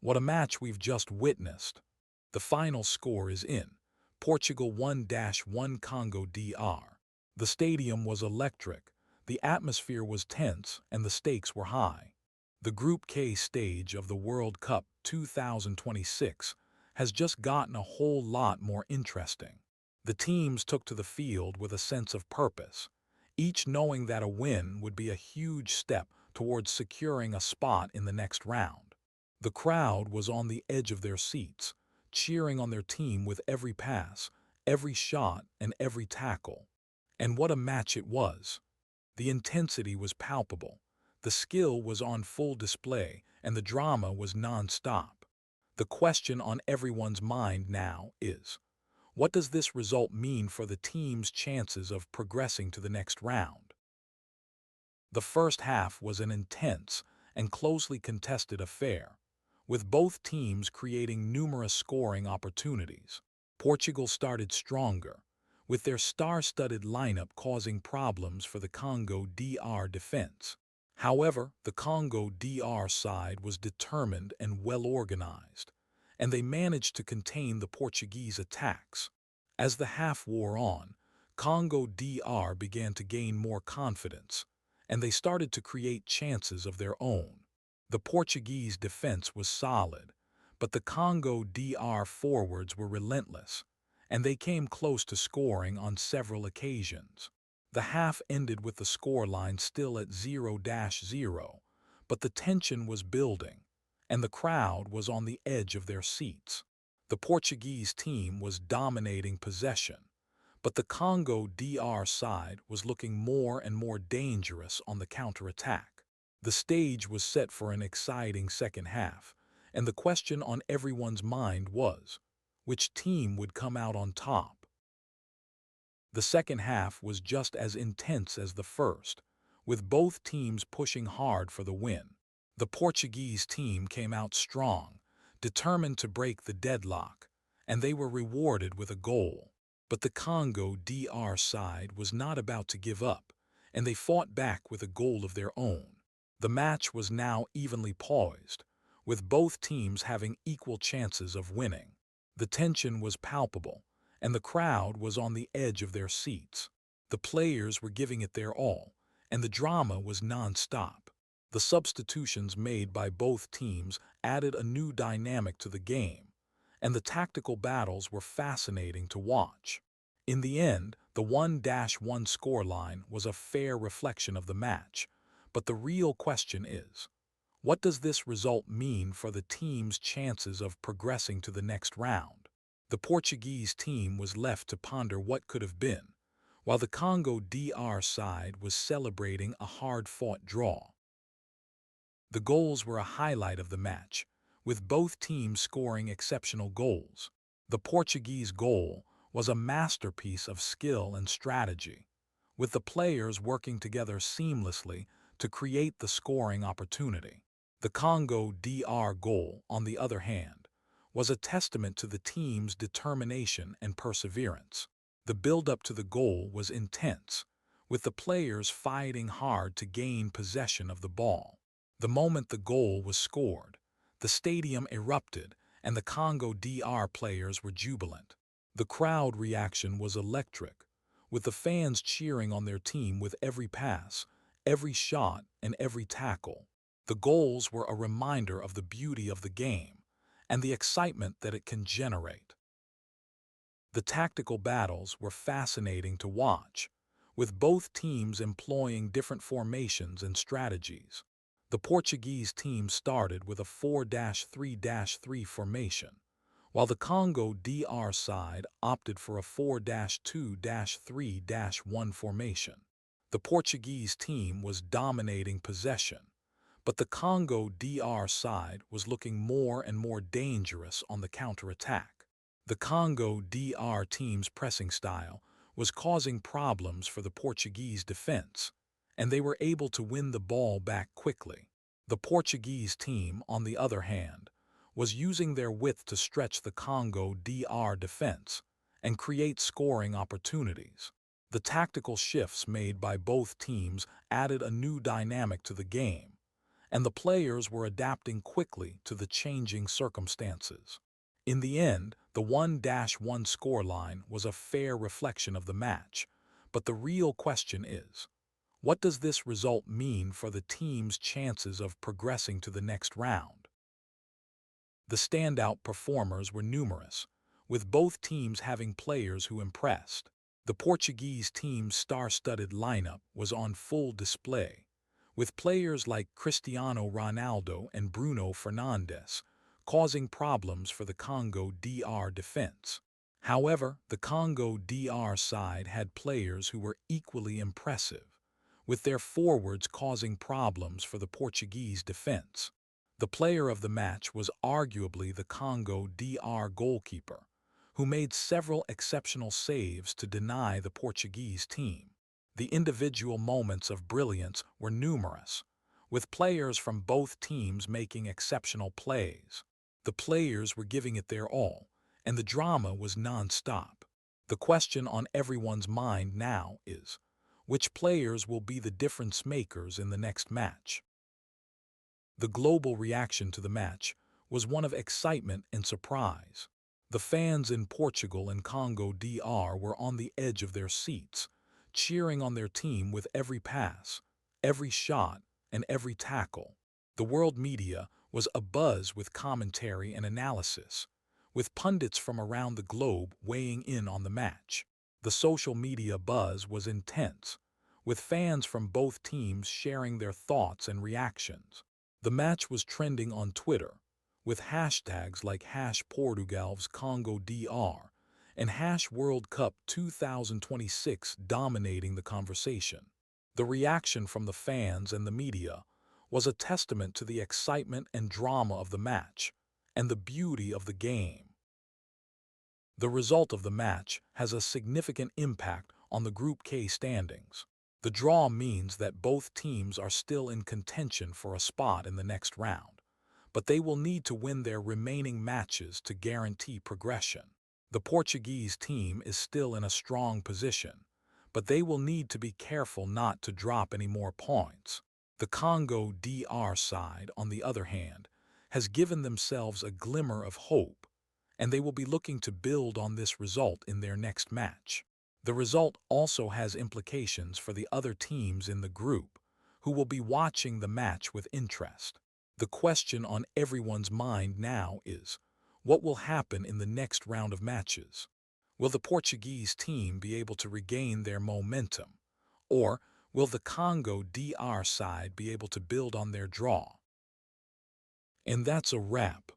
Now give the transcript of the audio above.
What a match we've just witnessed. The final score is in. Portugal 1-1 Congo DR. The stadium was electric, the atmosphere was tense, and the stakes were high. The Group K stage of the World Cup 2026 has just gotten a whole lot more interesting. The teams took to the field with a sense of purpose, each knowing that a win would be a huge step towards securing a spot in the next round. The crowd was on the edge of their seats, cheering on their team with every pass, every shot, and every tackle. And what a match it was! The intensity was palpable, the skill was on full display, and the drama was non-stop. The question on everyone's mind now is, what does this result mean for the team's chances of progressing to the next round? The first half was an intense and closely contested affair, with both teams creating numerous scoring opportunities. Portugal started stronger, with their star-studded lineup causing problems for the Congo DR defense. However, the Congo DR side was determined and well-organized, and they managed to contain the Portuguese attacks. As the half wore on, Congo DR began to gain more confidence, and they started to create chances of their own. The Portuguese defense was solid, but the Congo DR forwards were relentless, and they came close to scoring on several occasions. The half ended with the scoreline still at 0-0, but the tension was building, and the crowd was on the edge of their seats. The Portuguese team was dominating possession, but the Congo DR side was looking more and more dangerous on the counterattack. The stage was set for an exciting second half, and the question on everyone's mind was, which team would come out on top? The second half was just as intense as the first, with both teams pushing hard for the win. The Portuguese team came out strong, determined to break the deadlock, and they were rewarded with a goal. But the Congo DR side was not about to give up, and they fought back with a goal of their own. The match was now evenly poised, with both teams having equal chances of winning. The tension was palpable, and the crowd was on the edge of their seats. The players were giving it their all, and the drama was non-stop. The substitutions made by both teams added a new dynamic to the game, and the tactical battles were fascinating to watch. In the end, the 1-1 scoreline was a fair reflection of the match, but the real question is, what does this result mean for the team's chances of progressing to the next round? The Portuguese team was left to ponder what could have been, while the Congo DR side was celebrating a hard-fought draw. The goals were a highlight of the match, with both teams scoring exceptional goals. The Portuguese goal was a masterpiece of skill and strategy, with the players working together seamlessly to create the scoring opportunity. The Congo DR goal, on the other hand, was a testament to the team's determination and perseverance. The build-up to the goal was intense, with the players fighting hard to gain possession of the ball. The moment the goal was scored, the stadium erupted and the Congo DR players were jubilant. The crowd reaction was electric, with the fans cheering on their team with every pass, every shot, and every tackle. The goals were a reminder of the beauty of the game and the excitement that it can generate. The tactical battles were fascinating to watch, with both teams employing different formations and strategies. The Portuguese team started with a 4-3-3 formation, while the Congo DR side opted for a 4-2-3-1 formation. The Portuguese team was dominating possession, but the Congo DR side was looking more and more dangerous on the counterattack. The Congo DR team's pressing style was causing problems for the Portuguese defense, and they were able to win the ball back quickly. The Portuguese team, on the other hand, was using their width to stretch the Congo DR defense and create scoring opportunities. The tactical shifts made by both teams added a new dynamic to the game, and the players were adapting quickly to the changing circumstances. In the end, the 1-1 scoreline was a fair reflection of the match, but the real question is, what does this result mean for the team's chances of progressing to the next round? The standout performers were numerous, with both teams having players who impressed. The Portuguese team's star-studded lineup was on full display, with players like Cristiano Ronaldo and Bruno Fernandes causing problems for the Congo DR defense. However, the Congo DR side had players who were equally impressive, with their forwards causing problems for the Portuguese defense. The player of the match was arguably the Congo DR goalkeeper, who made several exceptional saves to deny the Portuguese team. The individual moments of brilliance were numerous, with players from both teams making exceptional plays. The players were giving it their all, and the drama was non-stop. The question on everyone's mind now is, which players will be the difference makers in the next match? The global reaction to the match was one of excitement and surprise. The fans in Portugal and Congo DR were on the edge of their seats, cheering on their team with every pass, every shot, and every tackle. The world media was abuzz with commentary and analysis, with pundits from around the globe weighing in on the match. The social media buzz was intense, with fans from both teams sharing their thoughts and reactions. The match was trending on Twitter, with hashtags like #Portugal's Congo DR and #World Cup 2026 dominating the conversation. The reaction from the fans and the media was a testament to the excitement and drama of the match and the beauty of the game. The result of the match has a significant impact on the Group K standings. The draw means that both teams are still in contention for a spot in the next round, but they will need to win their remaining matches to guarantee progression. The Portuguese team is still in a strong position, but they will need to be careful not to drop any more points. The Congo DR side, on the other hand, has given themselves a glimmer of hope, and they will be looking to build on this result in their next match. The result also has implications for the other teams in the group, who will be watching the match with interest. The question on everyone's mind now is, what will happen in the next round of matches? Will the Portuguese team be able to regain their momentum, or will the Congo DR side be able to build on their draw? And that's a wrap.